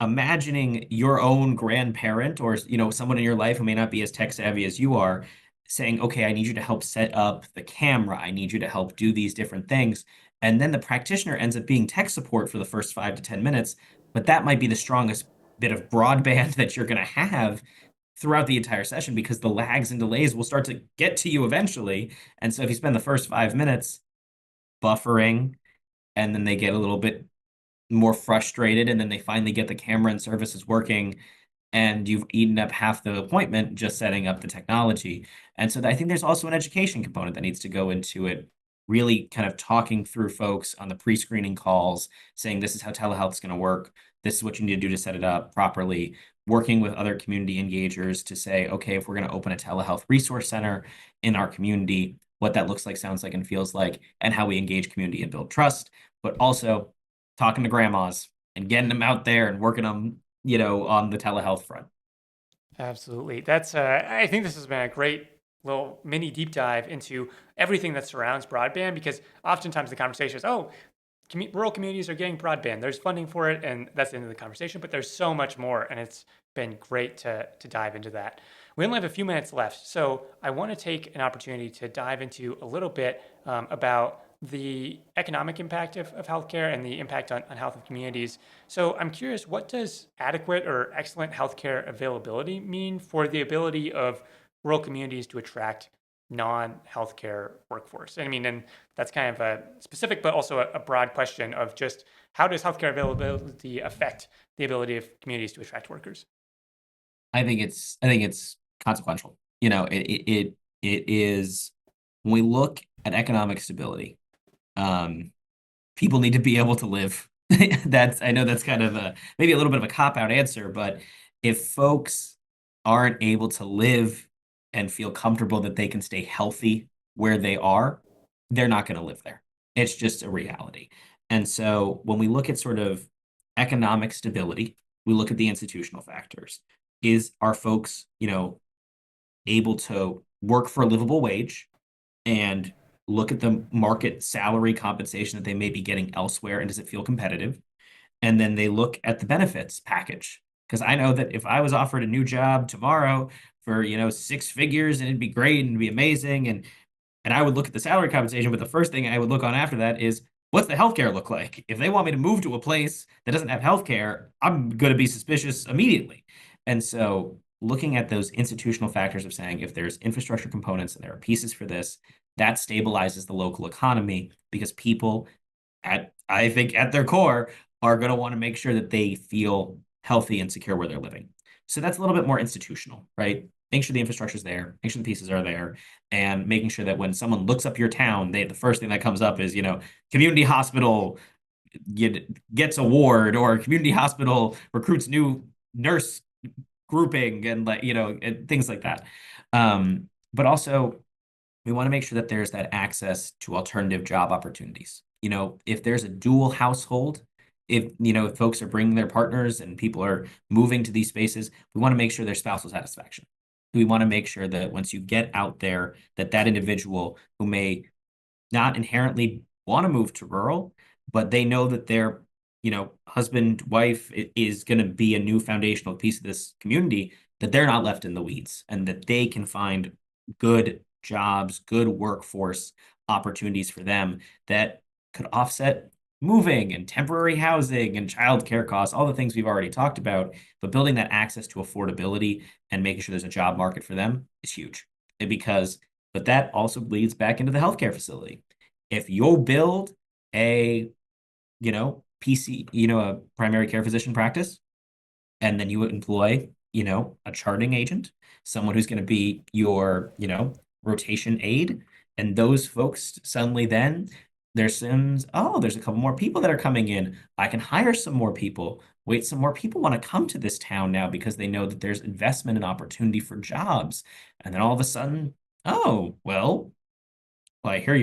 imagining your own grandparent or someone in your life who may not be as tech savvy as you are saying, okay, I need you to help set up the camera. I need you to help do these different things. And then the practitioner ends up being tech support for the first 5 to 10 minutes, but that might be the strongest bit of broadband that you're going to have throughout the entire session because the lags and delays will start to get to you eventually. And so if you spend the first 5 minutes buffering and then they get a little bit more frustrated and then they finally get the camera and services working and you've eaten up half the appointment just setting up the technology. And so I think there's also an education component that needs to go into it, really kind of talking through folks on the pre-screening calls, saying this is how telehealth is going to work. This is what you need to do to set it up properly, working with other community engagers to say, okay, if we're going to open a telehealth resource center in our community, what that looks like, sounds like, and feels like, and how we engage community and build trust, but also talking to grandmas and getting them out there and working them, on the telehealth front. Absolutely. I think this has been a great little mini deep dive into everything that surrounds broadband because oftentimes the conversation is, oh, rural communities are getting broadband. There's funding for it, and that's the end of the conversation. But there's so much more, and it's been great to dive into that. We only have a few minutes left, so I want to take an opportunity to dive into a little bit about the economic impact of healthcare and the impact on health of communities. So I'm curious, what does adequate or excellent healthcare availability mean for the ability of rural communities to attract non-healthcare workforce? And I mean, and that's kind of a specific, but also a broad question of just how does healthcare availability affect the ability of communities to attract workers? I think it's consequential. It is when we look at economic stability, people need to be able to live. I know that's kind of maybe a little bit of a cop-out answer, but if folks aren't able to live and feel comfortable that they can stay healthy where they are, they're not going to live there. It's just a reality. And so when we look at sort of economic stability, we look at the institutional factors. Are folks, able to work for a livable wage and look at the market salary compensation that they may be getting elsewhere, and does it feel competitive? And then they look at the benefits package. Because I know that if I was offered a new job tomorrow for, six figures and it'd be great and it'd be amazing. And I would look at the salary compensation, but the first thing I would look on after that is what's the healthcare look like? If they want me to move to a place that doesn't have healthcare, I'm going to be suspicious immediately. And so looking at those institutional factors of saying if there's infrastructure components and there are pieces for this, that stabilizes the local economy because people I think at their core are going to want to make sure that they feel healthy and secure where they're living. So that's a little bit more institutional, right? Make sure the infrastructure is there, make sure the pieces are there, and making sure that when someone looks up your town, the first thing that comes up is, community hospital gets award or community hospital recruits new nurse grouping and and things like that. But also we want to make sure that there's that access to alternative job opportunities. If there's a dual household, if folks are bringing their partners and people are moving to these spaces, we want to make sure there's spousal satisfaction. We want to make sure that once you get out there, that individual who may not inherently want to move to rural, but they know that their, husband, wife is going to be a new foundational piece of this community, that they're not left in the weeds and that they can find good jobs, good workforce opportunities for them that could offset moving and temporary housing and childcare costs, all the things we've already talked about. But building that access to affordability and making sure there's a job market for them is huge. Because but that also bleeds back into the healthcare facility. If you'll build a, PC, a primary care physician practice, and then you employ, a charting agent, someone who's going to be your, rotation aide, and those folks suddenly then there's a couple more people that are coming in. I can hire some more people. Wait, some more people want to come to this town now because they know that there's investment and opportunity for jobs. And then all of a sudden, oh, well, I hear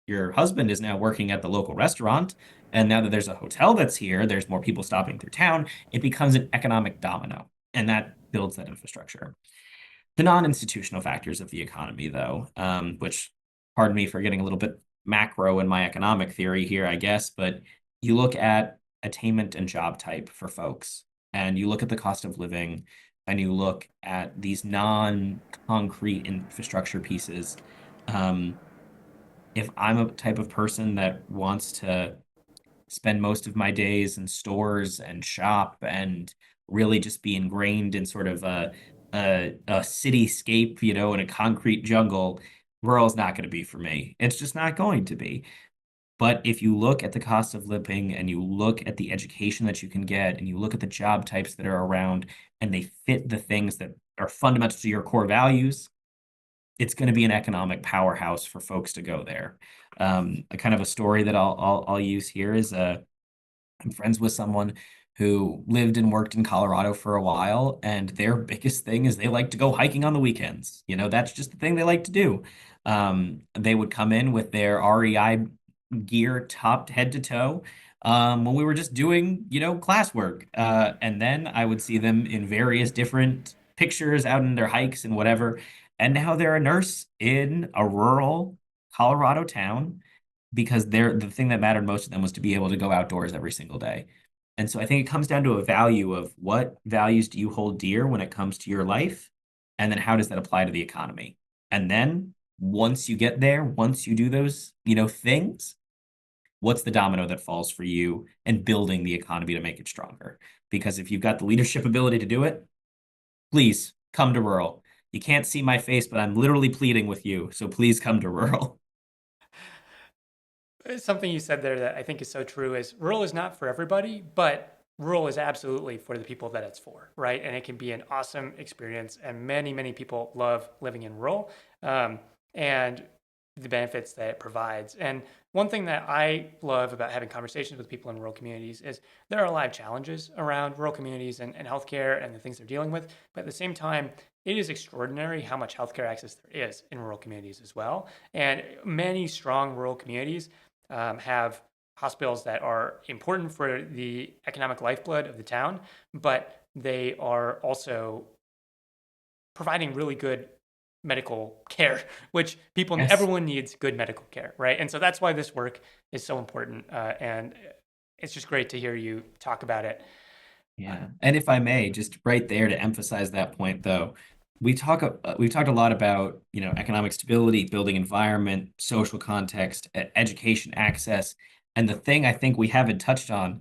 your husband is now working at the local restaurant, and now that there's a hotel that's here, there's more people stopping through town. It becomes an economic domino, and that builds that infrastructure. The non-institutional factors of the economy, though, which, pardon me for getting a little bit macro in my economic theory here, I guess, but you look at attainment and job type for folks, and you look at the cost of living, and you look at these non-concrete infrastructure pieces. Um, if I'm a type of person that wants to spend most of my days in stores and shop and really just be ingrained in sort of a cityscape, in a concrete jungle, rural is not going to be for me. It's just not going to be. But if you look at the cost of living and you look at the education that you can get and you look at the job types that are around and they fit the things that are fundamental to your core values, it's going to be an economic powerhouse for folks to go there. A kind of a story that I'll use here is I'm friends with someone who lived and worked in Colorado for a while, and their biggest thing is they like to go hiking on the weekends. That's just the thing they like to do. They would come in with their REI gear topped head to toe when we were just doing, classwork. And then I would see them in various different pictures out in their hikes and whatever. And now they're a nurse in a rural Colorado town because the thing that mattered most to them was to be able to go outdoors every single day. And so I think it comes down to a value of what values do you hold dear when it comes to your life? And then how does that apply to the economy? And then once you get there, once you do those, things, what's the domino that falls for you and building the economy to make it stronger? Because if you've got the leadership ability to do it, please come to rural. You can't see my face, but I'm literally pleading with you. So please come to rural. Something you said there that I think is so true is rural is not for everybody, but rural is absolutely for the people that it's for, right? And it can be an awesome experience. And many, many people love living in rural and the benefits that it provides. And one thing that I love about having conversations with people in rural communities is there are a lot of challenges around rural communities and healthcare and the things they're dealing with. But at the same time, it is extraordinary how much healthcare access there is in rural communities as well. And many strong rural communities have hospitals that are important for the economic lifeblood of the town, but they are also providing really good medical care, which Yes. everyone needs good medical care, right? And so that's why this work is so important. And it's just great to hear you talk about it. Uh, Yeah. And if I may, just right there to emphasize that point, though, we've talked a lot about, economic stability, building environment, social context, education access, and the thing I think we haven't touched on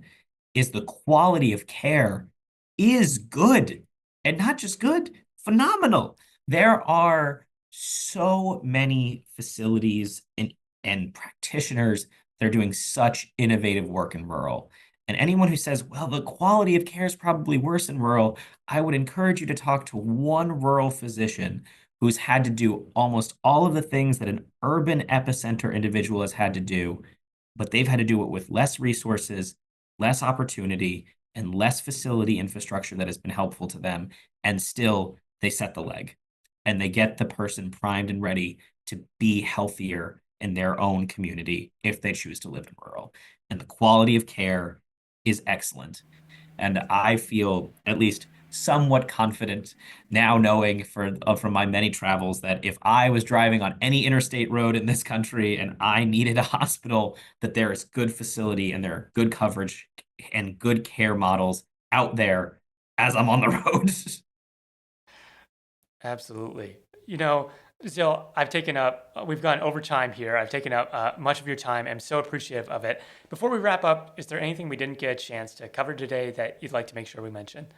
is the quality of care is good, and not just good, phenomenal. There are so many facilities and practitioners that are doing such innovative work in rural. And anyone who says, well, the quality of care is probably worse in rural, I would encourage you to talk to one rural physician who's had to do almost all of the things that an urban epicenter individual has had to do, but they've had to do it with less resources, less opportunity, and less facility infrastructure that has been helpful to them. And still, they set the leg and they get the person primed and ready to be healthier in their own community if they choose to live in rural. And the quality of care is excellent. And I feel at least somewhat confident now knowing from my many travels that if I was driving on any interstate road in this country and I needed a hospital, that there is good facility and there are good coverage and good care models out there as I'm on the road. Absolutely. Zil, we've gone over time here. I've taken up much of your time. I'm so appreciative of it. Before we wrap up, is there anything we didn't get a chance to cover today that you'd like to make sure we mention?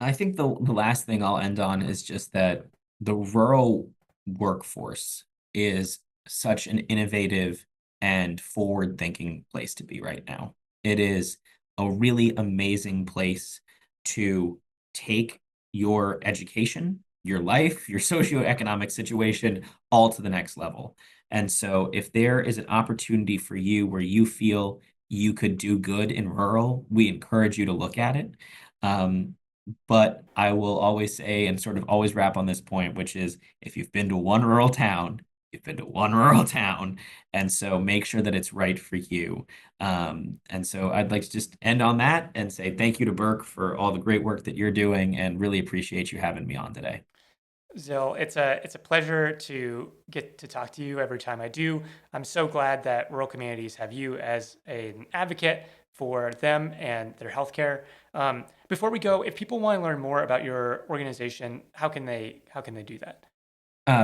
I think the last thing I'll end on is just that the rural workforce is such an innovative and forward-thinking place to be right now. It is a really amazing place to take your education, your life, your socioeconomic situation all to the next level. And so if there is an opportunity for you where you feel you could do good in rural, we encourage you to look at it. Um, but I will always say and sort of always wrap on this point, which is if you've been to one rural town, you've been to one rural town. And so make sure that it's right for you. And so I'd like to just end on that and say thank you to Burke for all the great work that you're doing and really appreciate you having me on today. Zil, it's a pleasure to get to talk to you every time I do. I'm so glad that rural communities have you as an advocate for them and their healthcare. Before we go, if people want to learn more about your organization, how can they do that?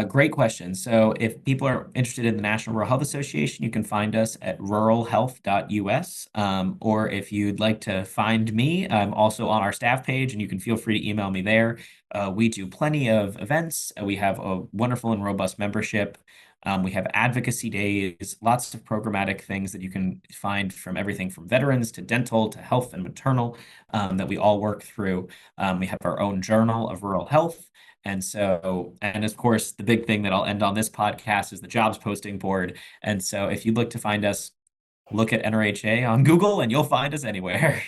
Great question. So, if people are interested in the National Rural Health Association, you can find us at ruralhealth.us. Or if you'd like to find me, I'm also on our staff page, and you can feel free to email me there. We do plenty of events. We have a wonderful and robust membership. We have advocacy days, lots of programmatic things that you can find from everything from veterans to dental to health and maternal that we all work through. We have our own journal of rural health. And of course, the big thing that I'll end on this podcast is the jobs posting board. And so if you look to find us, look at NRHA on Google and you'll find us anywhere.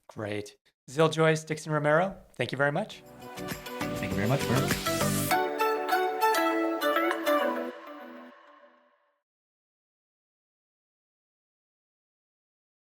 Great. Zil Joyce Dixon Romero, thank you very much. Thank you very much, Bert.